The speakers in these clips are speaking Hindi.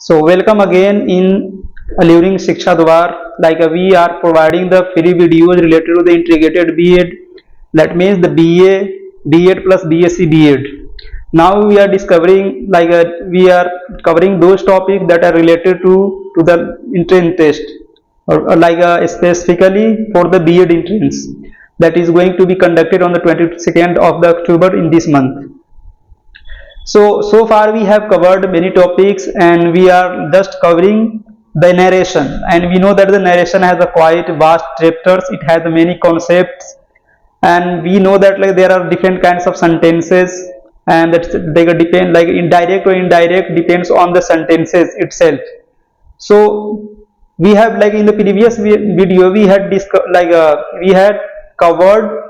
So welcome again in Alluring Shiksha Dwar. We are providing the free videos related to the integrated B.Ed. That means the BA, B.Ed plus BSc B.Ed. Now we are discovering we are covering those topics that are related to the entrance test, or specifically for the B.Ed entrance that is going to be conducted on the 22nd of the October in this month. So far we have covered many topics and we are just covering the narration, and we know that the narration has a quite vast chapters. It has many concepts, and we know that there are different kinds of sentences, and that they depend indirect or indirect depends on the sentences itself. So we have in the previous video we had we had covered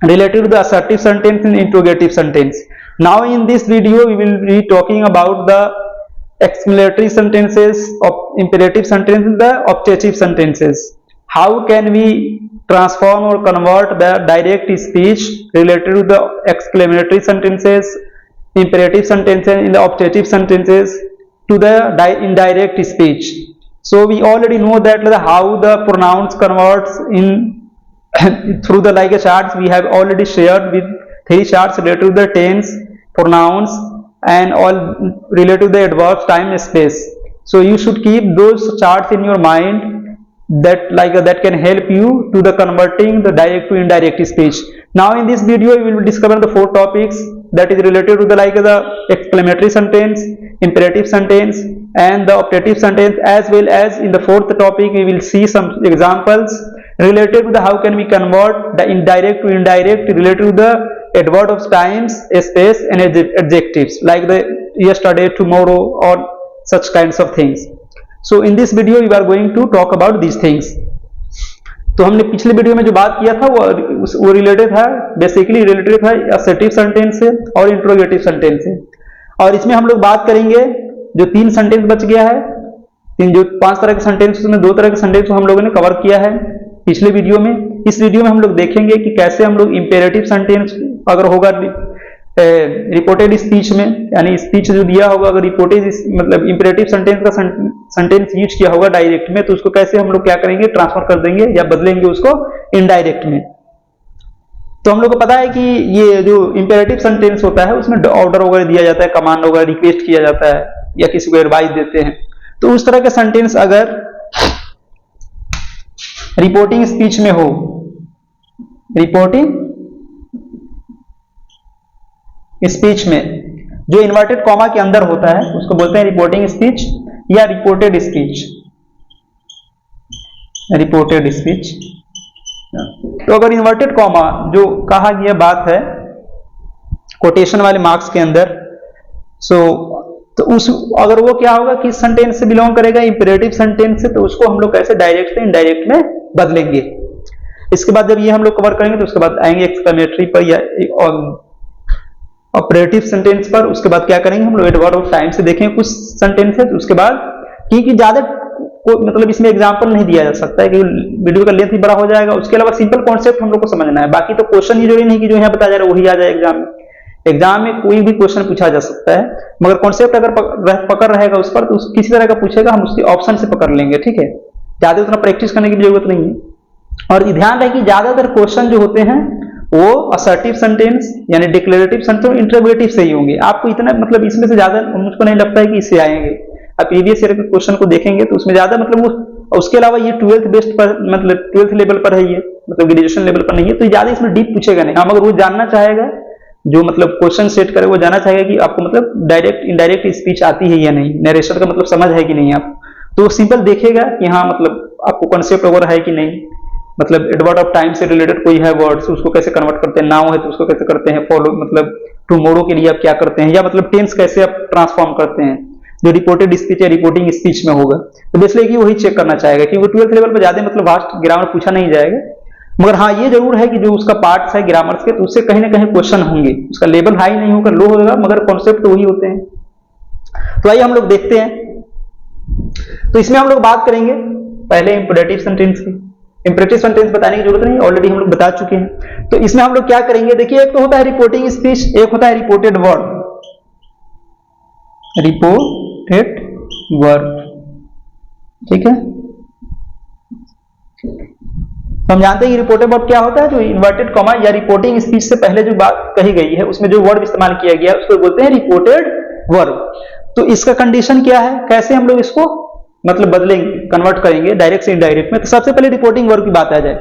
related to the assertive sentence and interrogative sentence. Now in this video we will be talking about the exclamatory sentences, imperative sentences, the objective sentences. How can we transform or convert the direct speech related to the exclamatory sentences, imperative sentences, in the objective sentences to the indirect speech. So we already know that how the pronouns converts in through the charts. We have already shared with 3 charts related to the tense, pronouns, and all related to the adverbs, time, space. So you should keep those charts in your mind, that that can help you to the converting the direct to indirect speech. Now in this video we will discover the 4 topics that is related to the exclamatory sentence, imperative sentence, and the optative sentence, as well as in the 4th topic we will see some examples related to the how can we convert the indirect to indirect related to the adverb of times, space, and adjectives like the yesterday, tomorrow, or such kinds of things. So in this video we are going to talk about these things. तो हमने पिछले वीडियो में जो बात किया था वो रिलेटेड था, बेसिकली रिलेटेड था असर्टिव सेंटेंस से और इंट्रोगेटिव सेंटेंस से, और इसमें हम लोग बात करेंगे जो 3 सेंटेंस बच गया है, जो 5 तरह के सेंटेंस में 2 तरह के सेंटेंस हम लोगों ने कवर किया है पिछले वीडियो में। इस वीडियो में हम लोग देखेंगे कि कैसे हम लोग इंपेरेटिव सेंटेंस अगर होगा रिपोर्टेड स्पीच में, यानी स्पीच जो दिया होगा अगर रिपोर्टेड मतलब इंपेरेटिव सेंटेंस का सेंटेंस यूज किया होगा डायरेक्ट में, तो उसको कैसे हम लोग क्या करेंगे, ट्रांसफर कर देंगे या बदलेंगे उसको इनडायरेक्ट में। तो हम लोग को पता है कि ये जो इंपेरेटिव सेंटेंस होता है उसमें ऑर्डर वगैरह दिया जाता है, कमांड वगैरह रिक्वेस्ट किया जाता है या किसी को एडवाइस देते हैं। तो उस तरह के सेंटेंस अगर रिपोर्टिंग स्पीच में हो, रिपोर्टिंग स्पीच में जो इन्वर्टेड कॉमा के अंदर होता है उसको बोलते हैं रिपोर्टिंग स्पीच या रिपोर्टेड स्पीच, रिपोर्टेड स्पीच। तो अगर इन्वर्टेड कॉमा जो कहा गया बात है कोटेशन वाले मार्क्स के अंदर, तो उस अगर वो क्या होगा किस सेंटेंस से बिलोंग करेगा, इंपेरेटिव सेंटेंस से, तो उसको हम लोग कैसे डायरेक्ट से इनडायरेक्ट में बदलेंगे। इसके बाद जब ये हम लोग कवर करेंगे तो उसके बाद आएंगे एक्सक्लेमेटरी पर या ऑपरेटिव सेंटेंस पर। उसके बाद क्या करेंगे हम लोग एडवर्ब ऑफ टाइम से देखेंगे कुछ सेंटेंसेस। उसके बाद क्योंकि ज्यादा मतलब इसमें एग्जांपल नहीं दिया जा सकता है क्योंकि वीडियो का लेंथ भी बड़ा हो जाएगा। उसके अलावा सिंपल कॉन्सेप्ट हम लोग को समझना है, बाकी तो क्वेश्चन ही जरूरी नहीं कि जो यहाँ बताया जा रहा है वही आ जाए एग्जाम में। एग्जाम में कोई भी क्वेश्चन पूछा जा सकता है, मगर कॉन्सेप्ट अगर पकड़ रहेगा उस पर तो किसी तरह का पूछेगा हम उसके ऑप्शन से पकड़ लेंगे, ठीक है। ज्यादा उतना प्रैक्टिस करने की जरूरत नहीं है। और ध्यान रहे कि ज्यादातर क्वेश्चन जो होते हैं वो असर्टिव सेंटेंस यानी डिक्लेरेटिव सेंटेंस, इंटरोगेटिव से ही होंगे। आपको इतना मतलब इसमें से ज्यादा मुझको नहीं लगता है कि इससे आएंगे। आप प्रीवियस ईयर के क्वेश्चन को देखेंगे तो उसमें ज्यादा मतलब वो, उसके अलावा ये 12th बेस्ड पर मतलब 12th लेवल पर है, ये मतलब ग्रेजुएशन लेवल पर नहीं है, तो ज्यादा इसमें डीप पूछेगा नहीं। हाँ, मगर वो जानना चाहेगा जो मतलब क्वेश्चन सेट करे, वो जानना चाहेगा कि आपको मतलब डायरेक्ट इनडायरेक्ट स्पीच आती है या नहीं, नरेशन का मतलब समझ है कि नहीं आप, तो वो सिंपल देखेगा कि हाँ मतलब आपको कॉन्सेप्ट वगैरह है कि नहीं। मतलब एडवर्ब ऑफ टाइम से रिलेटेड कोई है वर्ड्स, उसको कैसे कन्वर्ट करते हैं, नाउ है तो उसको कैसे करते हैं, फॉलो मतलब टुमारो के लिए आप क्या करते हैं, या मतलब टेंस कैसे आप ट्रांसफॉर्म करते हैं, जो रिपोर्टेड स्पीच या रिपोर्टिंग स्पीच में होगा। तो इसलिए कि वही चेक करना चाहेगा कि वो 12th लेवल पर ज्यादा मतलब वास्ट ग्रामर पूछा नहीं जाएगा। मगर हाँ ये जरूर है कि जो उसका पार्ट्स है ग्रामर्स के, तो उससे कहीं ना कहीं क्वेश्चन होंगे। उसका लेवल हाई नहीं होगा, लो होगा, मगर कॉन्सेप्ट तो वही होते हैं। तो आइए हम लोग देखते हैं। तो इसमें हम लोग बात करेंगे पहले इंपेरेटिव सेंटेंस की। इंपेरेटिव सेंटेंस बताने की जरूरत नहीं, ऑलरेडी हम लोग बता चुके हैं। तो इसमें हम लोग क्या करेंगे, देखिए एक तो होता है रिपोर्टिंग स्पीच, एक होता है रिपोर्टेड वर्ड, रिपोर्टेड वर्ब, ठीक है। तो हम जानते हैं कि रिपोर्टेड वर्ब क्या होता है, जो इन्वर्टेड कॉमा या रिपोर्टिंग स्पीच से पहले जो बात कही गई है उसमें जो वर्ब इस्तेमाल किया गया है उसको बोलते हैं रिपोर्टेड वर्ब। तो इसका कंडीशन क्या है, कैसे हम लोग इसको मतलब बदलेंगे, कन्वर्ट करेंगे डायरेक्ट से इनडायरेक्ट में। तो सबसे पहले रिपोर्टिंग वर्ब की बात आ जाए,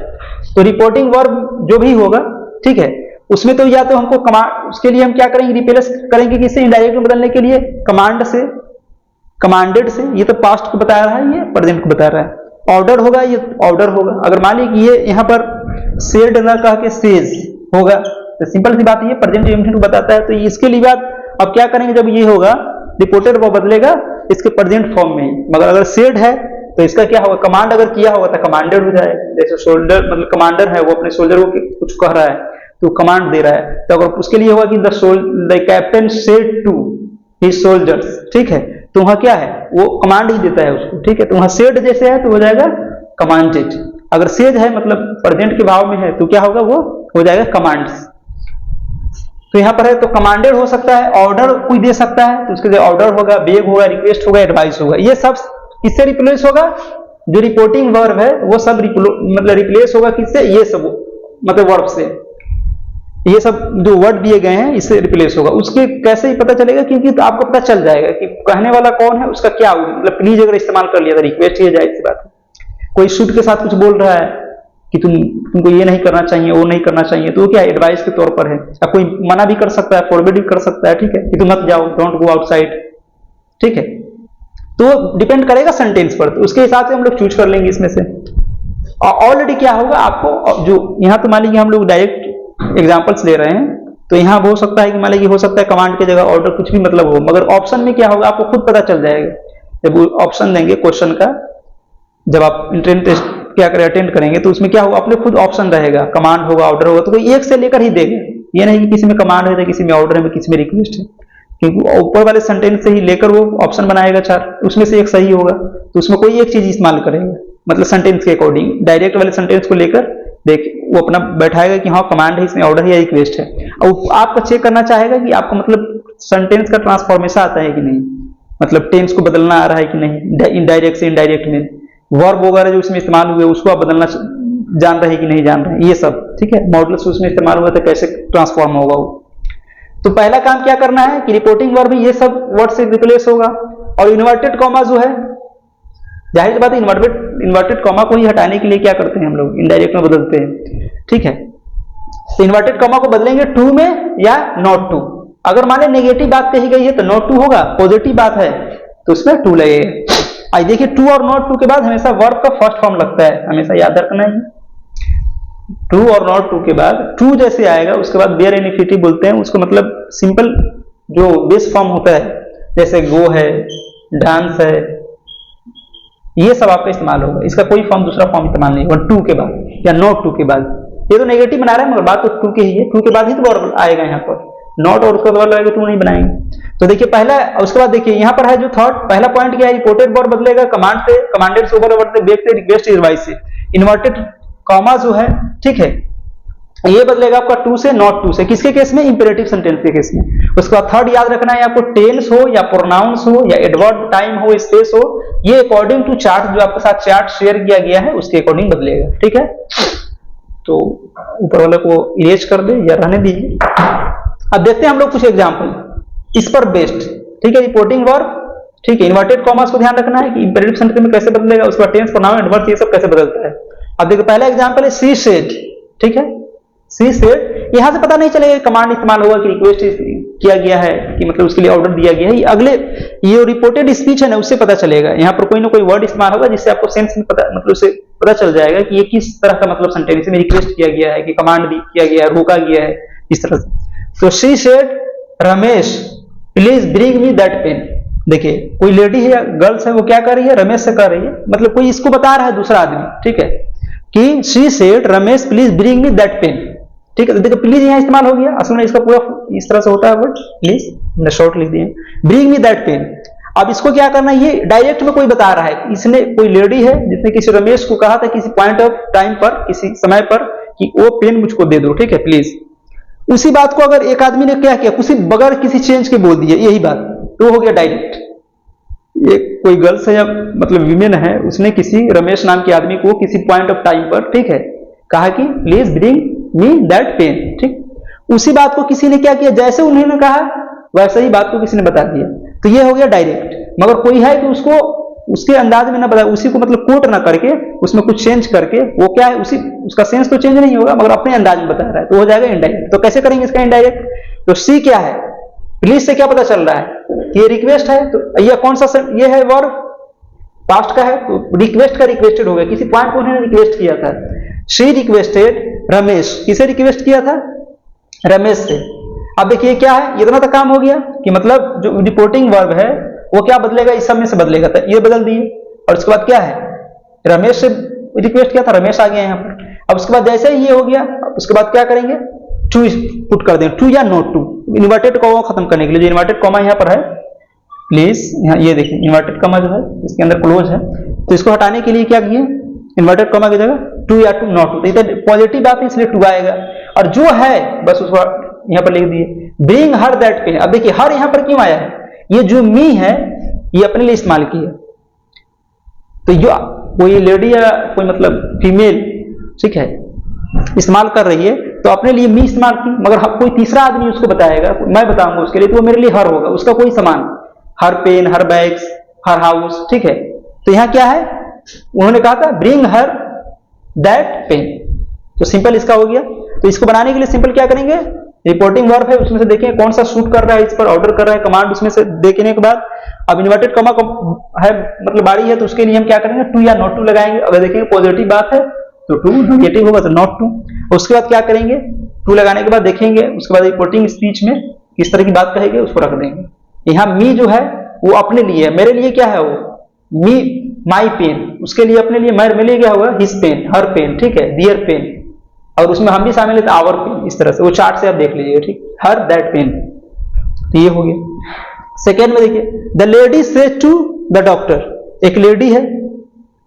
तो रिपोर्टिंग वर्ब जो भी होगा, ठीक है, उसमें तो या तो हमको कमांड, उसके लिए हम क्या करेंगे, रिप्लेस करेंगे किससे, इनडायरेक्ट में बदलने के लिए कमांड से, कमांडेड से। ये तो पास्ट को बता रहा है, ये प्रेजेंट को बता रहा है। ऑर्डर होगा, ये ऑर्डर होगा। अगर मान लीजिए कि ये यहाँ पर सेड ना कह के सेज होगा, तो सिंपल सी बात है, ये प्रेजेंट इंडेफिनिट को बताता है। तो इसके लिए बात अब क्या करेंगे, जब ये होगा रिपोर्टेड वो बदलेगा इसके प्रेजेंट फॉर्म में ही। मगर अगर सेड है तो इसका क्या होगा, कमांड अगर किया होगा तो कमांडेड हो जाएगा। जैसे सोल्जर, मतलब कमांडर है, वो अपने सोल्जर को कुछ कह रहा है तो कमांड दे रहा है, तो अगर उसके लिए होगा कि the captain said to his soldiers, ठीक है, तो वहां क्या है, वो कमांड ही देता है उसको, ठीक है। तो वहां सेड जैसे है तो हो जाएगा कमांडेड। अगर सेज है मतलब प्रेजेंट के भाव में है तो क्या होगा, वो हो जाएगा कमांड्स। तो यहाँ पर है तो कमांडेड हो सकता है, ऑर्डर कोई दे सकता है तो उसके लिए ऑर्डर होगा, बेग होगा, रिक्वेस्ट होगा, एडवाइस होगा। ये सब किससे रिप्लेस होगा, जो रिपोर्टिंग वर्ब है वो सब मतलब रिप्लेस होगा किससे, ये सब मतलब वर्ब से। ये सब जो वर्ड दिए गए हैं इससे रिप्लेस होगा। उसके कैसे ही पता चलेगा, क्योंकि तो आपको पता चल जाएगा कि कहने वाला कौन है, उसका क्या, मतलब प्लीज अगर इस्तेमाल कर लिया था, रिक्वेस्ट ही जाहिर सी बात है। कोई शूट के साथ कुछ बोल रहा है कि तुमको ये नहीं करना चाहिए, वो नहीं करना चाहिए, तो वो क्या एडवाइस के तौर पर है। अब कोई मना भी कर सकता है, फॉरवर्ड भी कर सकता है, ठीक है, कि तुम मत जाओ, डोंट गो आउटसाइड, ठीक है। तो डिपेंड करेगा सेंटेंस पर, तो उसके हिसाब से हम लोग चूज कर लेंगे इसमें से। ऑलरेडी क्या होगा आपको, जो यहाँ तो मान लीजिए हम लोग डायरेक्ट एग्जांपल्स ले रहे हैं, तो यहाँ हो सकता है कि मान लीजिए हो सकता है कमांड की जगह ऑर्डर कुछ भी मतलब हो, मगर ऑप्शन में क्या होगा आपको खुद पता चल जाएगा। जब ऑप्शन देंगे क्वेश्चन का, जब आप इंट्रेंस टेस्ट क्या करें अटेंड करेंगे, तो उसमें क्या होगा, अपने खुद ऑप्शन रहेगा, कमांड होगा, ऑर्डर होगा, तो कोई एक से लेकर ही देगा। ये नहीं कि किसी में कमांड है, किसी में ऑर्डर है, किसी में रिक्वेस्ट है, क्योंकि ऊपर वाले सेंटेंस से ही लेकर वो ऑप्शन बनाएगा 4, उसमें से एक सही होगा, तो उसमें कोई एक चीज इस्तेमाल करेगा, मतलब सेंटेंस के अकॉर्डिंग। डायरेक्ट वाले सेंटेंस को लेकर देख वो अपना बैठाएगा कि हाँ कमांड है, इसमें ऑर्डर है या रिक्वेस्ट है। और आपको चेक करना चाहेगा कि आपको मतलब सेंटेंस का ट्रांसफॉर्मेशन आता है कि नहीं, मतलब टेंस को बदलना आ रहा है कि नहीं, इनडायरेक्ट से इनडायरेक्ट में, वर्ब वगैरह जो उसमें इस्तेमाल हुए उसको आप बदलना जान रहे कि नहीं जान रहे, ये सब, ठीक है। मॉडल्स उसमें इस्तेमाल हुआ तो कैसे ट्रांसफॉर्म होगा वो। तो पहला काम क्या करना है कि रिपोर्टिंग वर्ब ये सब वर्ड से रिप्लेस होगा। और इन्वर्टेड कॉमा जो है, जाहिर सी बात है, इन्वर्टेड कॉमा को ही हटाने के लिए क्या करते हैं हम लोग, इनडायरेक्ट में बदलते हैं, ठीक है। तो इन्वर्टेड कॉमा को बदलेंगे टू में या नॉट टू। अगर माने नेगेटिव बात कही गई है तो नॉट टू होगा, पॉजिटिव बात है तो उसमें टू लगेगा। आई देखिए, टू और नॉट टू के बाद हमेशा वर्ब का फर्स्ट फॉर्म लगता है, हमेशा याद रखना है। टू और नॉट टू के बाद टू जैसे आएगा उसके बाद बेयर इन्फिनिटिव बोलते हैं उसको, मतलब सिंपल जो बेस फॉर्म होता है, जैसे गो है, डांस है, ये सब आपका इस्तेमाल होगा। इसका कोई फॉर्म दूसरा फॉर्म इस्तेमाल नहीं होगा टू के बाद या नॉट टू के बाद। ये तो नेगेटिव बना रहा है मगर बात तो टू की ही है, टू के बाद ही तो वर्ब आएगा यहाँ पर, नॉट और उसके बाद टू नहीं बनाएंगे। तो देखिए पहला, उसके बाद देखिए यहाँ पर है जो थर्ड, पहला पॉइंट क्या है, रिपोर्टेड वर्ब बदलेगा कमांड से, कमांडेड से, ओवर से, बेक से, रिक्वेस्ट, एडवाइस से। इन्वर्टेड कॉमा जो है, ठीक है, ये बदलेगा आपका टू से नॉट टू से, किसके केस में, इंपेरेटिव सेंटेंस के केस में। उसके बाद थर्ड याद रखना है आपको, टेंस हो या प्रोनाउंस हो या एडवर्ब टाइम हो, स्पेस हो, ये अकॉर्डिंग टू चार्ट, जो आपके साथ चार्ट शेयर किया गया है उसके अकॉर्डिंग बदलेगा, ठीक है। तो ऊपर वाले को इरेज कर दे या रहने दीजिए। अब देखते हैं हम लोग कुछ एग्जाम्पल इस पर बेस्ड, ठीक है। रिपोर्टिंग वर्ब, ठीक है, इन्वर्टेड कॉमास को ध्यान रखना है कि इंपेरेटिव सेंटेंस में कैसे बदलेगा, उसके बाद टेंस, प्रोनाउन, एडवर्ब, ये सब कैसे बदलता है। अब देखो पहला एग्जाम्पल है सी सेड, ठीक है, सी सेड। यहां से पता नहीं चलेगा कमांड इस्तेमाल होगा कि रिक्वेस्ट किया गया है, कि मतलब उसके लिए ऑर्डर दिया गया है। अगले ये रिपोर्टेड स्पीच है ना, उससे पता चलेगा। यहाँ पर कोई ना कोई वर्ड इस्तेमाल होगा जिससे आपको सेंस में पता, मतलब उसे पता चल जाएगा कि ये किस तरह का मतलब सेंटेंस में रिक्वेस्ट किया गया है, कि कमांड भी किया गया है, रोका गया है, इस तरह से। तो she said Ramesh please bring me that pain. देखिए कोई लेडी है या गर्ल्स है, वो क्या कर रही है, रमेश से कर रही है, मतलब कोई इसको बता रहा है दूसरा आदमी, ठीक है, कि she said Ramesh please bring me that pain, ठीक है। तो देखो प्लीज यहाँ इस्तेमाल हो गया, असल में इसका पूरा इस तरह से होता है वर्ड प्लीज, मैंने शॉर्ट लिख दिए, ब्रिंग मी दैट पेन। अब इसको क्या करना है, ये डायरेक्ट में कोई बता रहा है, इसने कोई लेडी है जिसने किसी रमेश को कहा था किसी पॉइंट ऑफ टाइम पर, किसी समय पर, कि वो पेन मुझको दे दो, ठीक है, प्लीज। उसी बात को अगर एक आदमी ने क्या किया, उसी बगैर किसी चेंज के बोल दिया यही बात, तो हो गया डायरेक्ट, एक कोई गर्ल्स है या मतलब वीमेन है, उसने किसी रमेश नाम के आदमी को किसी पॉइंट ऑफ टाइम पर, ठीक है, कहा कि please bring me that pain, ठीक। उसी बात को किसी ने क्या किया, जैसे उन्होंने कहा वैसे ही बात को किसी ने बता दिया, तो ये हो गया डायरेक्ट। मगर कोई है कि उसको उसके अंदाज में ना बताया, उसी को मतलब कोट ना करके उसमें कुछ चेंज करके, वो क्या है, उसी उसका सेंस तो चेंज नहीं होगा मगर अपने अंदाज में बता रहा है, तो हो जाएगा इनडायरेक्ट। तो कैसे करेंगे इसका इनडायरेक्ट? तो सी क्या है, प्लीज से क्या पता चल रहा है, ये रिक्वेस्ट है, तो ये कौन सा ये है वर्ब, पास्ट का है, तो रिक्वेस्ट का रिक्वेस्टेड हो गया, किसी पॉइंट को उन्होंने रिक्वेस्ट किया था। शी रिक्वेस्टेड रमेश, किसे रिक्वेस्ट किया था, रमेश से। अब देखिए क्या है, इतना तो काम हो गया कि मतलब जो रिपोर्टिंग वर्ब है वो क्या बदलेगा, इस सब में से बदलेगा, तो ये बदल दिए। और उसके बाद क्या है, रमेश से रिक्वेस्ट किया था, रमेश आ गया यहाँ पर। अब उसके बाद जैसे ही ये हो गया, उसके बाद क्या करेंगे, टू पुट कर देंगे, टू या नॉट टू, इन्वर्टेड कॉमा खत्म करने के लिए। जो इन्वर्टेड कॉमा यहाँ पर है, प्लीज यहाँ ये देखिए इन्वर्टेड कॉमा जो है इसके अंदर क्लोज है, तो इसको हटाने के लिए क्या किए, इन्वर्टेड कॉमा की जगह टू या टू नॉट टू, तो पॉजिटिव बात है इसलिए टू आएगा। और जो है बस उसको यहाँ पर लिख दिए, ब्रिंग हर दैट पेन। अब देखिए हर यहाँ पर क्यों आया है, ये जो मी है ये अपने लिए इस्तेमाल की है, तो जो कोई लेडी या कोई मतलब फीमेल, ठीक है, इस्तेमाल कर रही है तो अपने लिए मी इस्तेमाल की, मगर कोई तीसरा आदमी उसको बताएगा, मैं बताऊंगा उसके लिए, तो वो मेरे लिए हर होगा, उसका कोई सामान, हर पेन, हर बैग्स, हर हाउस, ठीक है। तो यहाँ क्या है, उन्होंने कहा था ब्रिंग हर दैट पेन, तो सिंपल इसका हो गया। तो इसको बनाने के लिए सिंपल क्या करेंगे, रिपोर्टिंग वर्ब है उसमें से देखें कौन सा शूट कर रहा है, इस पर ऑर्डर कर रहा है कमांड, उसमें से देखने के बाद अब इन्वर्टेड कॉमा है मतलब बारी है, तो उसके लिए हम क्या करेंगे, टू या नॉट टू लगाएंगे। अगर देखेंगे पॉजिटिव बात है तो टू, नेगेटिव होगा तो नॉट टू। उसके बाद क्या करेंगे, टू लगाने के बाद देखेंगे, उसके बाद रिपोर्टिंग स्पीच में किस तरह की बात कहेंगे उसको रख देंगे। यहाँ मी जो है वो अपने लिए है, मेरे लिए क्या है वो मी माई पेन, उसके लिए अपने लिए, मेरे लिए क्या होगा हिज पेन, हर पेन, ठीक है, दियर पेन, और उसमें हम भी शामिल है आवर पेन, इस तरह से वो चार्ट से आप देख लीजिएगा, ठीक, हर दैट पेन। तो ये हो गया। सेकेंड में देखिए, the lady said to the doctor, एक लेडी है,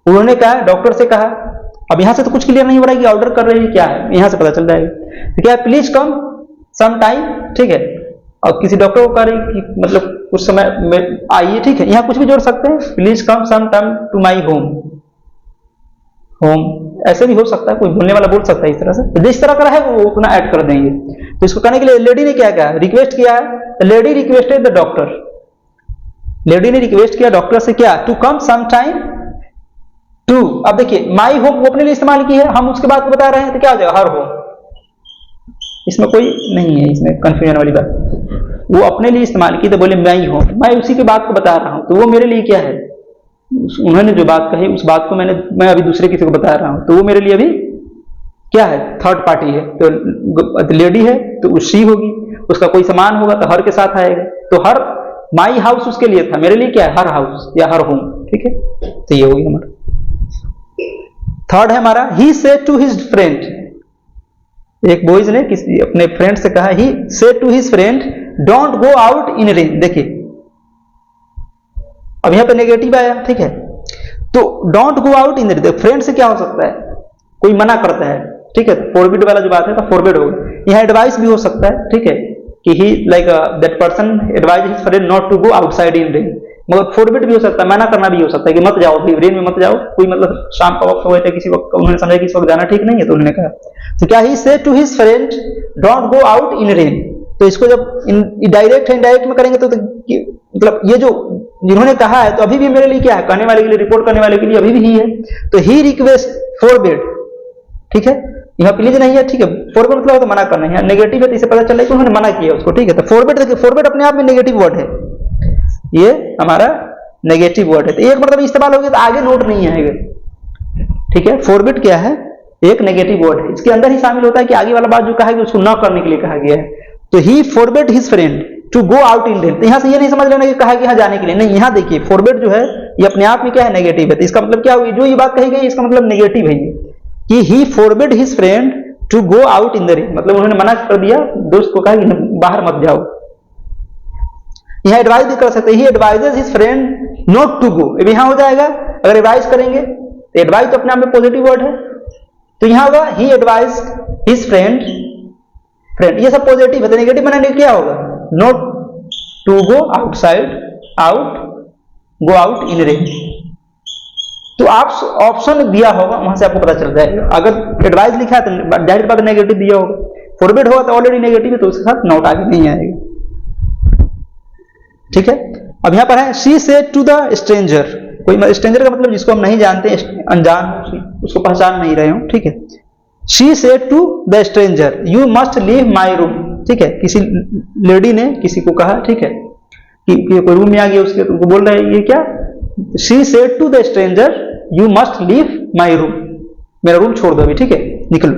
उन्होंने कहा डॉक्टर से कहा। अब यहां से तो कुछ क्लियर नहीं हो रहा है कि ऑर्डर कर रही है क्या है, यहां से पता चल जाएगा। तो क्या है, प्लीज कम सम टाइम, ठीक है, और किसी डॉक्टर को कह रही कि मतलब कुछ समय में आइए, ठीक है, यहाँ कुछ भी जोड़ सकते हैं, please come some time to my home, home ऐसे भी हो सकता है, कोई बोलने वाला बोल सकता है इस तरह से, तो जिस तरह का है वो उतना ऐड कर देंगे। तो इसको करने के लिए लेडी ने क्या किया, रिक्वेस्ट किया है, lady requested the doctor, lady ने रिक्वेस्ट किया डॉक्टर से क्या, to come some time to. अब देखिए माई होम वो अपने लिए इस्तेमाल की है, हम उसके बाद को बता रहे हैं, तो क्या हो जाएगा, हर होम, इसमें कोई नहीं है, इसमें कंफ्यूजन वाली बात, वो अपने लिए इस्तेमाल की तो बोले माई होम, मैं उसी की बात को बता रहा हूं, तो वो मेरे लिए क्या है, उन्होंने जो बात कही उस बात को मैं अभी दूसरे किसी को बता रहा हूं, तो वो मेरे लिए अभी क्या है, थर्ड पार्टी है। तो लेडी है तो शी होगी, उसका कोई सामान होगा तो हर के साथ आएगा, तो हर माई हाउस उसके लिए था, मेरे लिए क्या है, हर हाउस या हर होम, ठीक है। तो ये होगी हमारा। थर्ड है हमारा, he said to his friend, एक बॉयज ने किसी अपने फ्रेंड से कहा, he said to his friend don't go out in rain. देखिए अब यहां पे नेगेटिव आया, ठीक है, तो don't go out in rain, friend से क्या हो सकता है, कोई मना करता है, ठीक है, तो फॉरबिड वाला जो बात है तो फॉरबिड होगा। यहां एडवाइस भी हो सकता है, ठीक है, कि he like that person advise his friend not to go outside in rain, मगर फॉरबिड भी हो सकता है, मना करना भी हो सकता है कि मत जाओ भी रेन में मत जाओ, कोई मतलब शाम का वक्त हो गया किसी वक्त उन्होंने समझा कि इस वक्त जाना ठीक नहीं है, तो उन्होंने कहा, तो क्या he said to his friend don't go out in rain. तो इसको जब डायरेक्ट है इनडायरेक्ट में करेंगे तो मतलब ये जो जिन्होंने कहा है तो अभी भी मेरे लिए क्या है, कहने वाले के लिए, रिपोर्ट करने वाले के लिए अभी भी ही है, तो ही रिक्वेस्ट फॉरबिड, ठीक है, यहाँ प्लीज नहीं है, ठीक है, फॉरबिड मतलब तो मना करना है, नेगेटिव है तो इसे पता चल रहा है कि उन्होंने मना किया उसको, ठीक है। तो फॉरबिड देखिए, फॉरबिड अपने आप में नेगेटिव वर्ड है, ये हमारा नेगेटिव वर्ड है, तो एक मतलब इस्तेमाल हो गया तो आगे नोट नहीं आएगा, ठीक है। फॉरबिड क्या है, एक नेगेटिव वर्ड है, इसके अंदर ही शामिल होता है कि आगे वाला बात जो कहा है उसको न करने के लिए कहा गया है। तो he forbid his friend to go out in rain, तो यहां से ये नहीं समझ लेना कि कहा कि यहां जाने के लिए नहीं, यहां देखिए फॉरबिड जो है ये अपने आप में क्या है, नेगेटिव है, तो इसका मतलब क्या हुई, जो ये बात कही गई इसका मतलब नेगेटिव है, कि he forbid his friend to go out in the rain, मतलब उन्होंने मना कर दिया दोस्त को, कहा कि बाहर मत जाओ। यहां एडवाइस भी कर सकते, he advises his friend not to go, अब यहां हो जाएगा, अगर एडवाइस करेंगे तो एडवाइस तो अपने आप में पॉजिटिव वर्ड है, तो यहां होगा ही एडवाइज हिज फ्रेंड, ये सब पॉजिटिव है, तो नेगेटिव बनाने क्या होगा, not to go outside, out go out in rain. तो आप ऑप्शन दिया होगा, वहां से आपको पता चल जाएगा। अगर एडवाइस लिखा है तो जाहिर बात नेगेटिव दिया होगा, फॉरबिड होगा तो ऑलरेडी नेगेटिव है, तो उसके साथ नॉट आगे नहीं आएगा। ठीक है। अब यहां पर है she said to the stranger, कोई स्ट्रेंजर का मतलब जिसको हम नहीं जानते, अनजान, उसको पहचान नहीं रहे हो। ठीक है। She said to the stranger you must leave my room. ठीक है। किसी लेडी ने किसी को कहा, ठीक है, कि कोई रूम में आ गया उसके, तो उनको बोल रहा है ये क्या, she said to the stranger you must leave my room, मेरा रूम छोड़ दो अभी, ठीक है, निकलो।